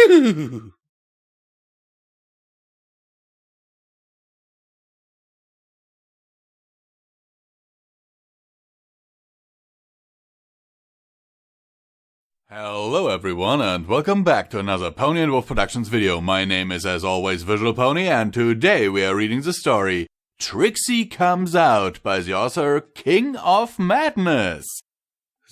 Hello everyone, and welcome back to another Pony and Wolf Productions video. My name is, as always, Visual Pony, and today we are reading the story Trixie Comes Out by the author King of Madness.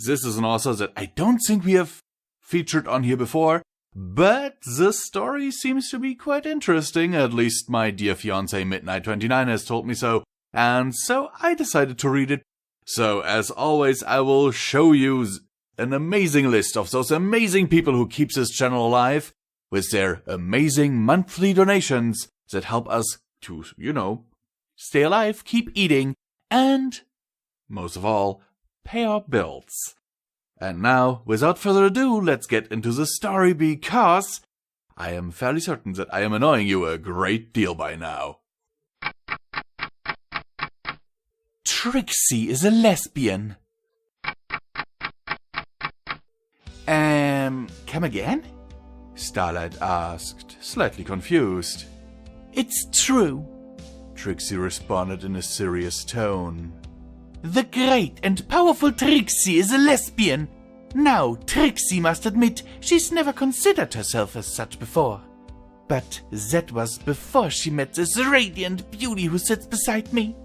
This is an author that I don't think we have featured on here before, but the story seems to be quite interesting. At least my dear fiancé Midnight29 has told me so, and so I decided to read it. So, as always, I will show you an amazing list of those amazing people who keeps this channel alive with their amazing monthly donations that help us to, stay alive, keep eating, and, most of all, pay our bills. And now, without further ado, let's get into the story because I am fairly certain that I am annoying you a great deal by now. Trixie is a lesbian. Come again? Starlight asked, slightly confused. It's true, Trixie responded in a serious tone. The great and powerful Trixie is a lesbian. Now, Trixie must admit she's never considered herself as such before. But that was before she met this radiant beauty who sits beside me.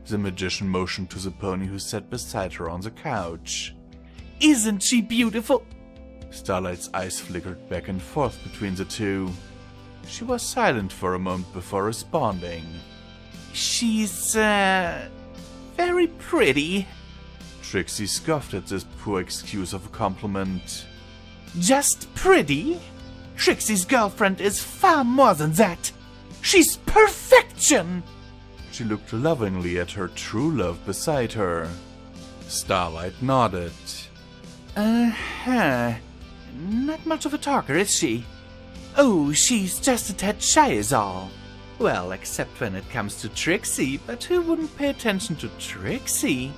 The magician motioned to the pony who sat beside her on the couch. Isn't she beautiful? Starlight's eyes flickered back and forth between the two. She was silent for a moment before responding. She's, very pretty. Trixie scoffed at this poor excuse of a compliment. Just pretty? Trixie's girlfriend is far more than that. She's perfection! She looked lovingly at her true love beside her. Starlight nodded. Not much of a talker, is she? Oh, she's just a tad shy is all. Well, except when it comes to Trixie, but who wouldn't pay attention to Trixie?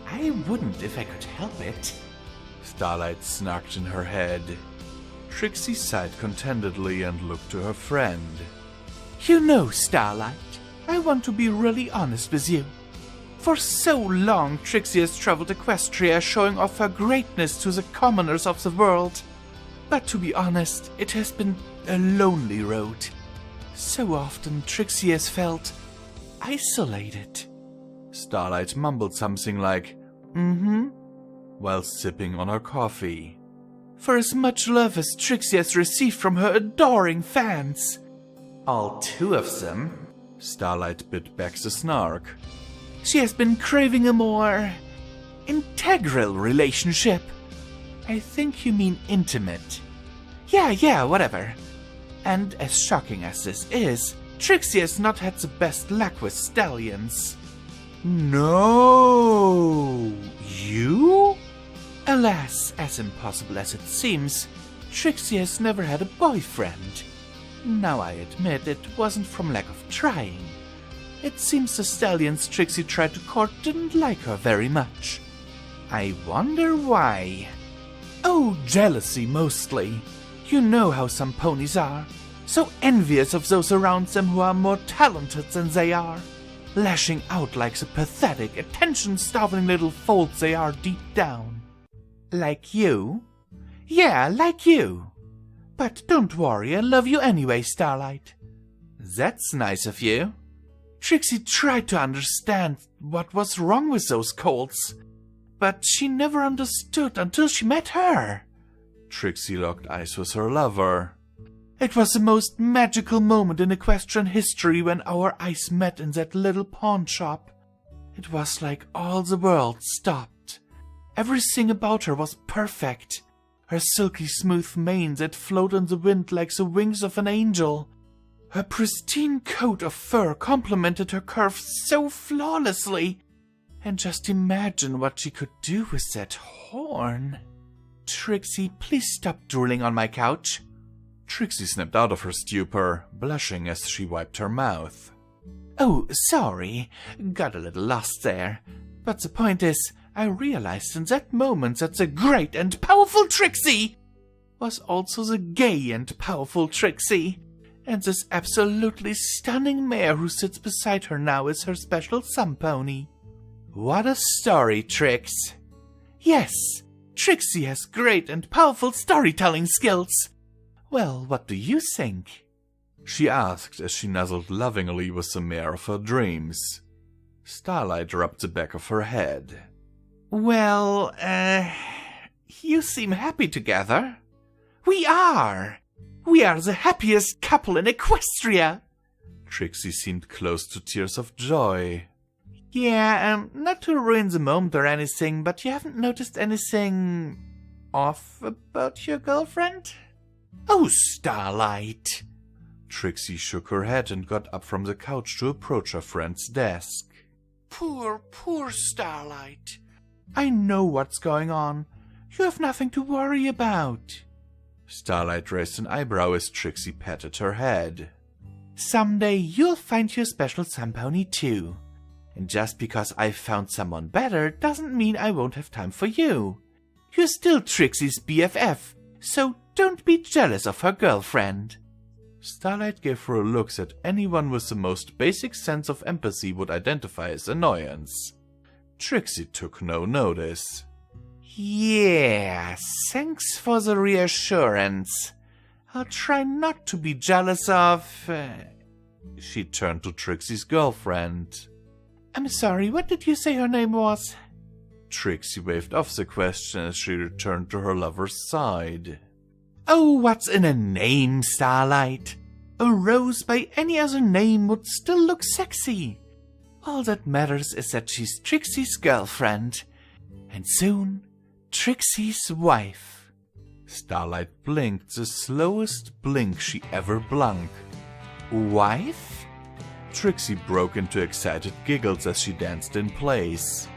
I wouldn't if I could help it. Starlight snarked in her head. Trixie sighed contentedly and looked to her friend. You know, Starlight, I want to be really honest with you. For so long, Trixie has traveled Equestria showing off her greatness to the commoners of the world. But to be honest, it has been a lonely road. So often Trixie has felt isolated. Starlight mumbled something like, while sipping on her coffee. For as much love as Trixie has received from her adoring fans. All two of them. Starlight bit back the snark. She has been craving a more integral relationship. I think you mean intimate. Yeah, whatever. And as shocking as this is, Trixie has not had the best luck with stallions. No! You? Alas, as impossible as it seems, Trixie has never had a boyfriend. Now I admit it wasn't from lack of trying. It seems the stallions Trixie tried to court didn't like her very much. I wonder why. Oh, jealousy mostly. You know how some ponies are. So envious of those around them who are more talented than they are. Lashing out like the pathetic, attention-starving little foals they are deep down. Like you? Yeah, like you. But don't worry, I love you anyway, Starlight. That's nice of you. Trixie tried to understand what was wrong with those colts, but she never understood until she met her. Trixie locked eyes with her lover. It was the most magical moment in equestrian history when our eyes met in that little pawn shop. It was like all the world stopped. Everything about her was perfect. Her silky smooth mane that flowed on the wind like the wings of an angel. Her pristine coat of fur complemented her curves so flawlessly. And just imagine what she could do with that horn. Trixie, please stop drooling on my couch. Trixie snapped out of her stupor, blushing as she wiped her mouth. Oh, sorry. Got a little lost there. But the point is, I realized in that moment that the great and powerful Trixie was also the gay and powerful Trixie, and this absolutely stunning mare who sits beside her now is her special sun pony. What a story, Trix! Yes, Trixie has great and powerful storytelling skills. Well, what do you think? She asked as she nuzzled lovingly with the mare of her dreams. Starlight rubbed the back of her head. Well, you seem happy together. We are! We are the happiest couple in Equestria! Trixie seemed close to tears of joy. Yeah, not to ruin the moment or anything, but you haven't noticed anything off about your girlfriend? Oh, Starlight! Trixie shook her head and got up from the couch to approach her friend's desk. Poor Starlight. I know what's going on. You have nothing to worry about. Starlight raised an eyebrow as Trixie patted her head. Someday you'll find your special sun pony too. And just because I've found someone better doesn't mean I won't have time for you. You're still Trixie's BFF, so don't be jealous of her girlfriend. Starlight gave her a look that anyone with the most basic sense of empathy would identify as annoyance. Trixie took no notice. Yeah, thanks for the reassurance. I'll try not to be jealous of... She turned to Trixie's girlfriend. I'm sorry, what did you say her name was? Trixie waved off the question as she returned to her lover's side. Oh, what's in a name, Starlight? A rose by any other name would still look sexy. All that matters is that she's Trixie's girlfriend, and soon, Trixie's wife. Starlight blinked the slowest blink she ever blinked. Wife? Trixie broke into excited giggles as she danced in place.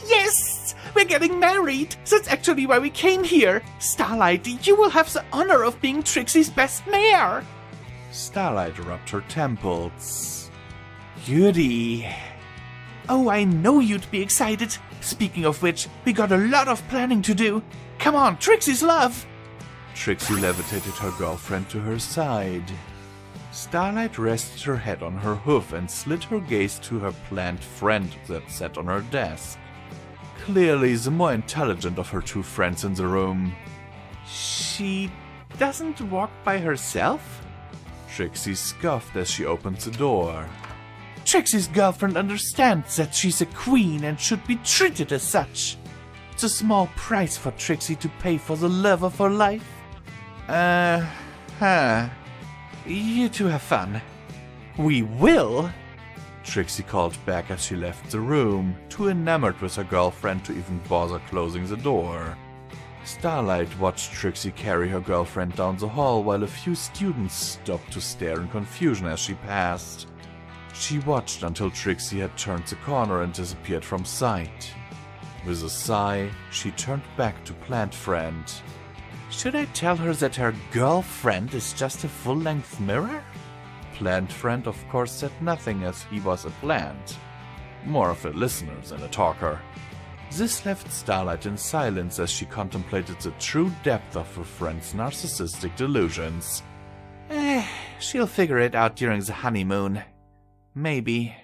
Yes! We're getting married! That's actually why we came here! Starlight, you will have the honor of being Trixie's best mare! Starlight rubbed her temples. Goody. Oh, I know you'd be excited. Speaking of which, we got a lot of planning to do. Come on, Trixie's love! Trixie levitated her girlfriend to her side. Starlight rested her head on her hoof and slid her gaze to her planned friend that sat on her desk. Clearly the more intelligent of her two friends in the room. She doesn't walk by herself? Trixie scoffed as she opened the door. Trixie's girlfriend understands that she's a queen and should be treated as such. It's a small price for Trixie to pay for the love of her life. You two have fun. We will? Trixie called back as she left the room, too enamored with her girlfriend to even bother closing the door. Starlight watched Trixie carry her girlfriend down the hall while a few students stopped to stare in confusion as she passed. She watched until Trixie had turned the corner and disappeared from sight. With a sigh, she turned back to Plant Friend. Should I tell her that her girlfriend is just a full-length mirror? Plant Friend of course said nothing as he was a plant. More of a listener than a talker. This left Starlight in silence as she contemplated the true depth of her friend's narcissistic delusions. She'll figure it out during the honeymoon. Maybe.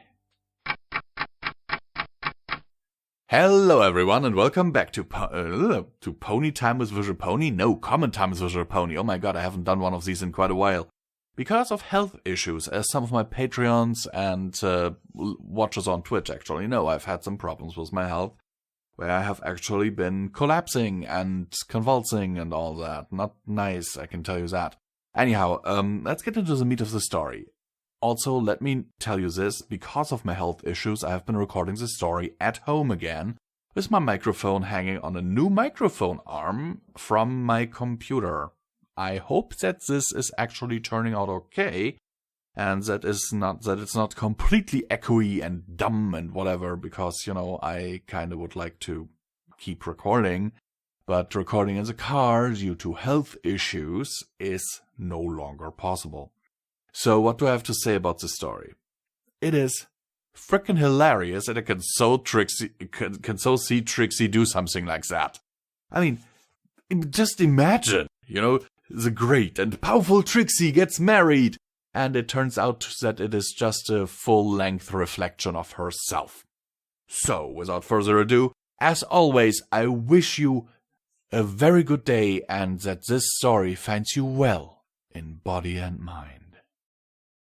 Hello everyone and welcome back to Pony Time with Visual Pony? No, Comment Time with Visual Pony. Oh my god, I haven't done one of these in quite a while. Because of health issues, as some of my Patreons and watchers on Twitch actually know, I've had some problems with my health, where I have actually been collapsing and convulsing and all that. Not nice, I can tell you that. Anyhow, let's get into the meat of the story. Also, let me tell you this, because of my health issues, I have been recording this story at home again, with my microphone hanging on a new microphone arm from my computer. I hope that this is actually turning out okay, and that it's not completely echoey and dumb and whatever, because, you know, I kinda would like to keep recording, but recording in the car due to health issues is no longer possible. So what do I have to say about this story? It is frickin' hilarious that I can so see Trixie do something like that. I mean, just imagine, the great and powerful Trixie gets married, and it turns out that it is just a full-length reflection of herself. So, without further ado, as always, I wish you a very good day and that this story finds you well in body and mind.